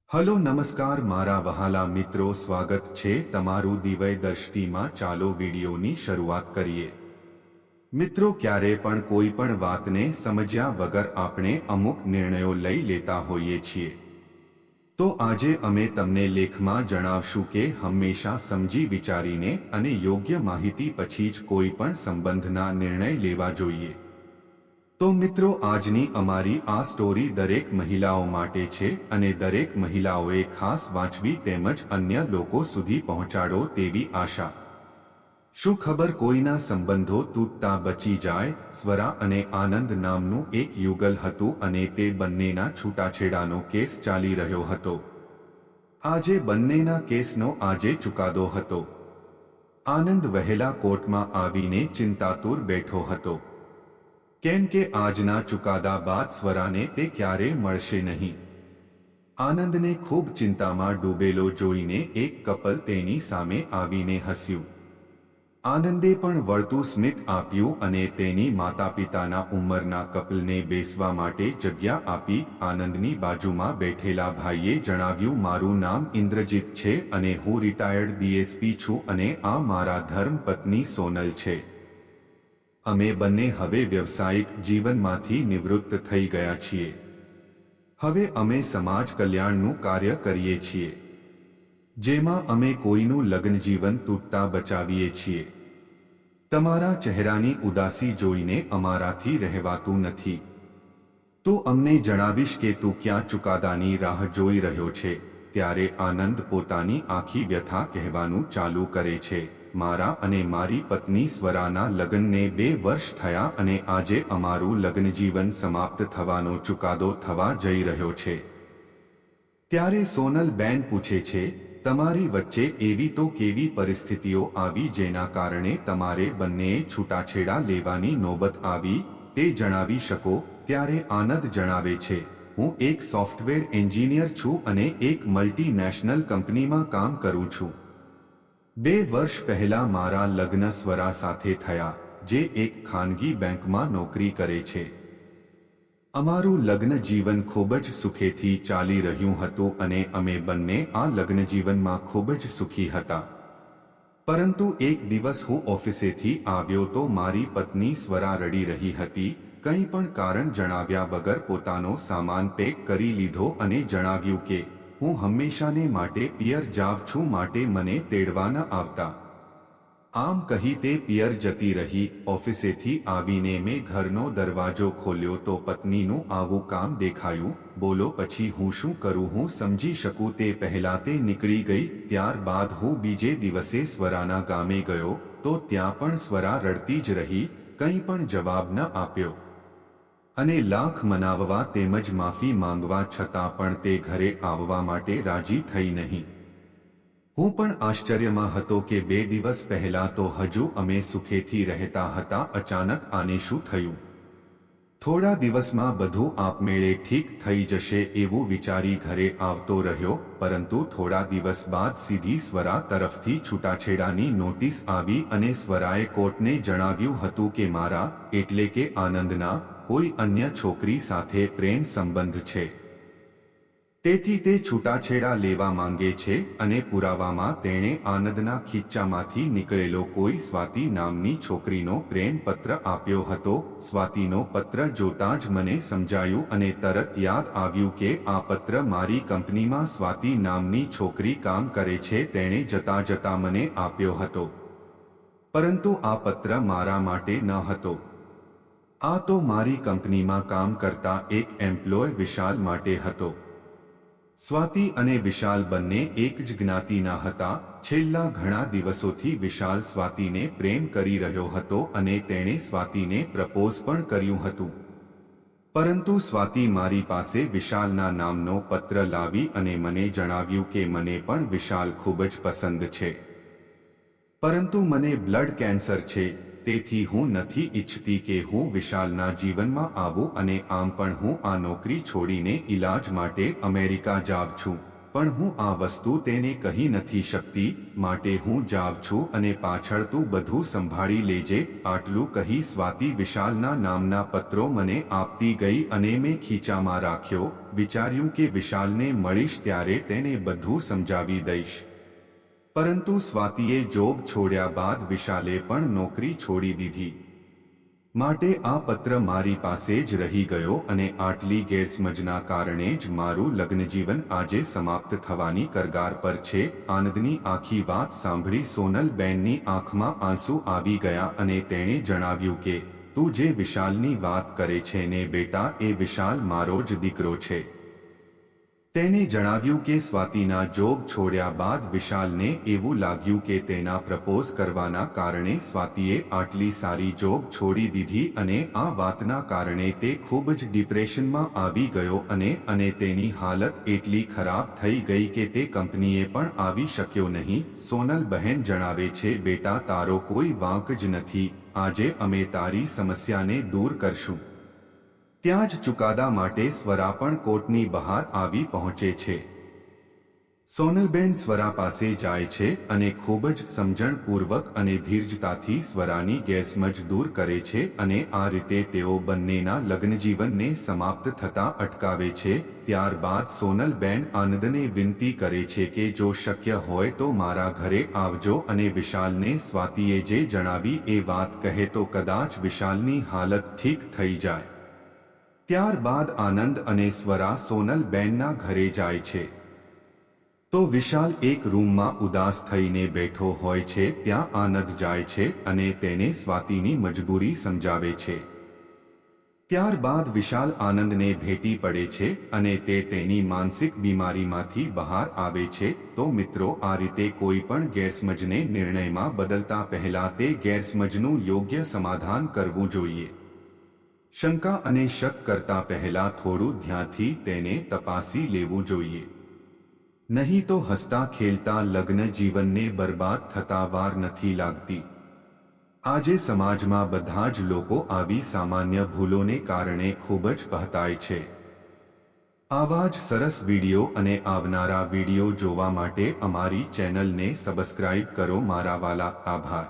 Hello નમસ્કાર મારા વહાલા મિત્રો, સ્વાગત છે તમારું દિવ્ય દ્રષ્ટિમાં। ચાલો વિડીયોની શરૂઆત કરીએ। મિત્રો, ક્યારે પણ કોઈ પણ વાતને સમજ્યા વગર આપણે અમુક નિર્ણયો લઈ લેતા હોઈએ છીએ। તો આજે અમે તમને લેખમાં જણાવશું કે હંમેશા સમજી વિચારીને અને યોગ્ય માહિતી પછી જ કોઈ પણ સંબંધના નિર્ણય લેવા જોઈએ। તો મિત્રો, આજની અમારી આ સ્ટોરી દરેક મહિલાઓ માટે છે અને દરેક મહિલાઓએ ખાસ વાંચવી તેમજ અન્ય લોકો સુધી પહોંચાડો તેવી આશા। શું ખબર કોઈના સંબંધો તૂટતા બચી જાય? સ્વરા અને આનંદ નામનું એક યુગલ હતું અને તે બંનેના છૂટાછેડાનો કેસ ચાલી રહ્યો હતો। આજે બંનેના કેસનો આજે ચુકાદો હતો। આનંદ વહેલા કોર્ટમાં આવીને ચિંતાતુર બેઠો હતો, કેમ કે આજના ચુકાદા બાદ સ્વરાને તે ક્યારે મળશે નહીં। આનંદને ખૂબ ચિંતામાં ડૂબેલો જોઈને એક કપલ તેની સામે આવીને હસ્યું। આનંદે પણ વળતું સ્મિત આપ્યું અને તેની માતાપિતાના ઉંમરના કપલને બેસવા માટે જગ્યા આપી। આનંદની બાજુમાં બેઠેલા ભાઈએ જણાવ્યું, મારું નામ ઇન્દ્રજીત છે અને હું રિટાયર્ડ ડીએસપી છું અને આ મારા ધર્મપત્ની સોનલ છે। અમે બંને હવે વ્યવસાયિક જીવનમાંથી નિવૃત્ત થઈ ગયા છીએ। હવે અમે સમાજ કલ્યાણનું કાર્ય કરીએ છીએ, જેમાં અમે કોઈનું લગ્ન જીવન તૂટતા બચાવીએ છીએ। તમારા ચહેરાની ઉદાસી જોઈને અમારાથી રહેવાતું નથી। તું અમને જણાવીશ કે તું ક્યાં ચુકાદાની રાહ જોઈ રહ્યો છે? ત્યારે આનંદ પોતાની આખી વ્યથા કહેવાનું ચાલુ કરે છે। મારા અને મારી પત્ની સ્વરાના લગ્નને 2 વર્ષ થયા અને આજે અમારું લગ્ન જીવન સમાપ્ત થવાનો ચુકાદો થવા જઈ રહ્યો છે। ત્યારે સોનલ બેન પૂછે છે, તમારી વચ્ચે એવી તો કેવી પરિસ્થિતિઓ આવી જેના કારણે તમારે બંનેએ છૂટાછેડા લેવાની નોબત આવી, તે જણાવી શકો? ત્યારે આનંદ જણાવે છે, હું એક સોફ્ટવેર એન્જિનિયર છું અને એક મલ્ટીનેશનલ કંપનીમાં કામ કરું છું। 2 વર્ષ પહેલા મારા લગ્ન સ્વરા સાથે થયા, જે એક ખાનગી બેંકમાં નોકરી કરે છે। અમારું લગ્ન જીવન ખૂબ જ સુખેથી ચાલી રહ્યું હતું અને અમે બંને આ લગ્ન જીવનમાં ખૂબ જ સુખી હતા। પરંતુ એક દિવસ હું ઓફિસેથી આવ્યો તો મારી પત્ની સ્વરા રડી રહી હતી। કંઈ પણ કારણ જણાવ્યા વગર પોતાનો સામાન પેક કરી લીધો અને જણાવ્યું કે હું હંમેશાને માટે પિયર જાઉં છું, માટે મને તેડવા ન આવતા। આમ કહી તે પિયર જતી રહી। ઓફિસેથી આવીને મેં ઘરનો દરવાજો ખોલ્યો તો પત્નીનું આવું કામ દેખાયું। બોલો પછી હું શું કરું? હું સમજી શકું તે પહેલા તે નીકળી ગઈ। ત્યારબાદ હું બીજે દિવસે સ્વરાના ગામે ગયો તો ત્યાં પણ સ્વરા રડતી જ રહી, કંઈ પણ જવાબ ન આપ્યો અને લાખ મનાવવા તેમજ માફી માંગવા છતાં પણ તે ઘરે આવવા માટે રાજી થઈ નહીં। હું પણ આશ્ચર્યમાં હતો કે 2 દિવસ પહેલા તો હજુ અમે સુખેથી રહેતા હતા, અચાનક આને શું થયું? થોડા દિવસમાં બધું આપમેળે ઠીક થઈ જશે એવું વિચારી ઘરે આવતો રહ્યો, પરંતુ થોડા દિવસ બાદ સીધી સ્વરા તરફથી છૂટાછેડાની નોટિસ આવી અને સ્વરાએ કોર્ટને જણાવ્યું હતું કે મારા એટલે કે આનંદના કોઈ અન્ય છોકરી સાથે પ્રેમ સંબંધ છે, તેથી તે છૂટાછેડા લેવા માંગે છે અને પુરાવામાં તેણે આનંદના ખીચ્ચામાંથી નીકળેલો કોઈ સ્વાતિ નામની છોકરીનો પ્રેમ પત્ર આપ્યો હતો। સ્વાતિનો પત્ર જોતાં જ મને સમજાયું અને તરત યાદ આવ્યું કે આ પત્ર મારી કંપનીમાં સ્વાતિ નામની છોકરી કામ કરે છે, તેણે જતા જતા મને આપ્યો હતો, પરંતુ આ પત્ર મારા માટે ન હતો। આ તો મારી કંપનીમાં કામ કરતા એક એમ્પ્લોય વિશાલ માટે હતો। સ્વાતિ અને વિશાલ બંને એક જ જ્ઞાતિના હતા। છેલ્લા ઘણા દિવસોથી વિશાલ સ્વાતિને પ્રેમ કરી રહ્યો હતો અને તેણે સ્વાતિને પ્રપોઝ પણ કર્યું હતું, પરંતુ સ્વાતિ મારી પાસે વિશાલના નામનો પત્ર લાવી અને મને જણાવ્યું કે મને પણ વિશાલ ખૂબ જ પસંદ છે, પરંતુ મને બ્લડ કેન્સર છે, તેથી હું નથી ઈચ્છતી કે હું વિશાલના જીવનમાં આવું અને આમ પણ હું આ નોકરી છોડીને ઈલાજ માટે અમેરિકા જાઉં છું। પણ હું આ વસ્તુ તેને કહી નથી શકતી, માટે હું જાઉં છું અને પાછળ તું બધું સંભાળી લેજે. આટલું કહી સ્વાતિ વિશાલના નામના પત્રો મને આપતી ગઈ અને મેં ખીચામાં રાખ્યો. વિચાર્યું કે વિશાલને મળીશ ત્યારે તેને બધું સમજાવી દઈશ. પરંતુ સ્વાતિએ જોબ છોડ્યા બાદ વિશાલે પણ નોકરી છોડી દીધી. માટે આ પત્ર મારી પાસે જ રહી ગયો અને આટલી ગેરસમજના કારણે જ મારું લગ્નજીવન આજે સમાપ્ત થવાની કગાર પર છે. આનંદની આખી વાત સાંભળી સોનલબેનની આંખમાં આંસુ આવી ગયા અને તેણે જણાવ્યું કે તું જે વિશાલની વાત કરે છે ને બેટા, એ વિશાલ મારો જ દીકરો છે. તેને જણાવ્યું કે સ્વાતિના જોબ છોડ્યા બાદ વિશાલને એવું લાગ્યું કે તેના પ્રપોઝ કરવાના કારણે સ્વાતિએ આટલી સારી જોબ છોડી દીધી અને આ વાતના કારણે તે ખૂબ જ ડિપ્રેશનમાં આવી ગયો અને તેની હાલત એટલી ખરાબ થઈ ગઈ કે તે કંપનીએ પણ આવી શક્યો નહીં. સોનલ બહેન જણાવે છે, બેટા તારો કોઈ વાંક જ નથી. આજે અમે તારી સમસ્યાને દૂર કરશું. ત્યાં જ ચુકાદા માટે સ્વરા પણ કોર્ટની બહાર આવી પહોંચે છે. સોનલબેન સ્વરા પાસે જાય છે અને ખૂબ જ સમજણપૂર્વક અને ધીરજતાથી સ્વરાની ગેરસમજ દૂર કરે છે અને આ રીતે તેઓ બંનેના લગ્નજીવનને સમાપ્ત થતા અટકાવે છે. ત્યારબાદ સોનલબેન આનંદને વિનંતી કરે છે કે જો શક્ય હોય તો મારા ઘરે આવજો અને વિશાલને સ્વાતિએ જે જણાવી એ વાત કહે તો કદાચ વિશાલની હાલત ઠીક થઈ જાય. ત્યારબાદ આનંદ અને સ્વરા સોનલબેનના ઘરે જાય છે તો વિશાલ એક રૂમમાં ઉદાસ થઈને બેઠો હોય છે. ત્યાં આનંદ જાય છે અને તેને સ્વાતિની મજબૂરી સમજાવે છે. ત્યારબાદ વિશાલ આનંદને ભેટી પડે છે અને તે તેની માનસિક બીમારીમાંથી બહાર આવે છે. તો મિત્રો, આ રીતે કોઈ પણ ગેરસમજને નિર્ણયમાં બદલતા પહેલા તે ગેરસમજનું યોગ્ય સમાધાન કરવું જોઈએ. શંકા અને શક કરતા પહેલા થોડું ધ્યાનથી તેને તપાસી લેવું જોઈએ. નહીં તો હસતા ખેલતા લગ્ન જીવનને બરબાદ થતા વાર નથી લાગતી. આજે સમાજમાં બધા જ લોકો આવી સામાન્ય ભૂલોને કારણે ખૂબ જ પહતાય છે. આવા જ સરસ વિડીયો અને આવનારા વિડીયો જોવા માટે અમારી ચેનલને સબસ્ક્રાઇબ કરો. મારા વાલા, આભાર.